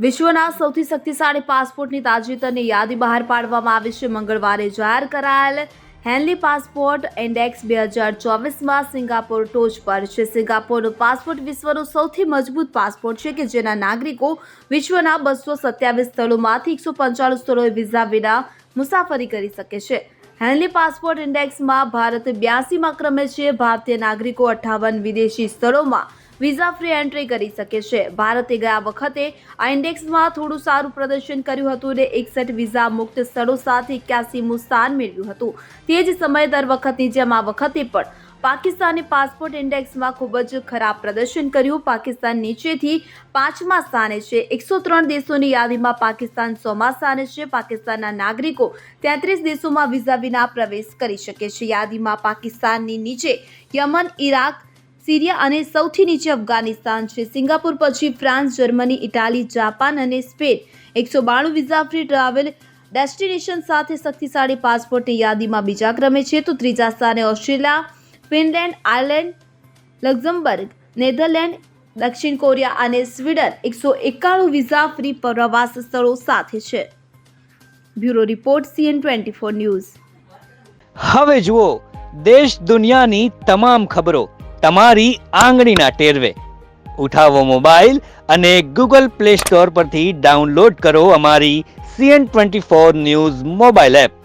વિશ્વના સૌથી શક્તિશાળી પાસપોર્ટની તાજેતરની યાદી બહાર પાડવામાં આવી છે. મંગળવારે જાહેર કરાયેલ હેનલી પાસપોર્ટ ઇન્ડેક્સ 2024માં સિંગાપોર ટોચ પર છે. સિંગાપોરનો પાસપોર્ટ વિશ્વનો સૌથી મજબૂત પાસપોર્ટ છે કે જેના નાગરિકો વિશ્વના 227 સ્થળોમાંથી 195 સ્થળોએ વિઝા વિના મુસાફરી કરી શકે છે. હેનલી પાસપોર્ટ ઇન્ડેક્સમાં ભારત 82મા ક્રમે છે. ભારતીય નાગરિકો 58 વિદેશી સ્થળોમાં વિઝા ફ્રી એન્ટ્રી કરી શકે છે. ભારતે ગયા વખતે આ ઇન્ડેક્સમાં થોડું સારું પ્રદર્શન કર્યું હતું અને 61 વિઝા મુક્ત સ્થળો સાથે 81મું સ્થાન મેળવ્યું હતું. તે જ સમયે દર વખતની જેમ આ વખતે પણ પાકિસ્તાની પાસપોર્ટ ઇન્ડેક્સમાં ખૂબ જ ખરાબ પ્રદર્શન કર્યું. પાકિસ્તાન નીચેથી 5મા સ્થાને છે. 103 દેશોની યાદીમાં પાકિસ્તાન 100મા સ્થાને છે. પાકિસ્તાનના નાગરિકો 33 દેશોમાં વિઝા વિના પ્રવેશ કરી શકે છે. યાદીમાં પાકિસ્તાનની નીચે યમન, ઇરાક, સિરિયા અને સૌથી નીચે અફઘાનિસ્તાન છે. સિંગાપુર પછી ફ્રાન્સ, જર્મની, ઇટાલી, જાપાન અને Spain 192 visa free travel destination સાથે શક્તિશાળી પાસપોર્ટની યાદીમાં બીજા ક્રમે છે. તો ત્રીજા સ્થાને Australia, Finland, Ireland, Luxembourg, Netherland, દક્ષિણ કોરિયા અને સ્વીડન 191 વિઝા ફ્રી પ્રવાસ સ્થળો સાથે છે. Bureau report CN24 news. હવે જુઓ દેશ દુનિયાની તમામ ખબરો તમારી આંગળીના ટેરવે. ઉઠાવો મોબાઈલ અને Google Play Store પરથી ડાઉનલોડ કરો અમારી CN24 ન્યૂઝ મોબાઈલ એપ.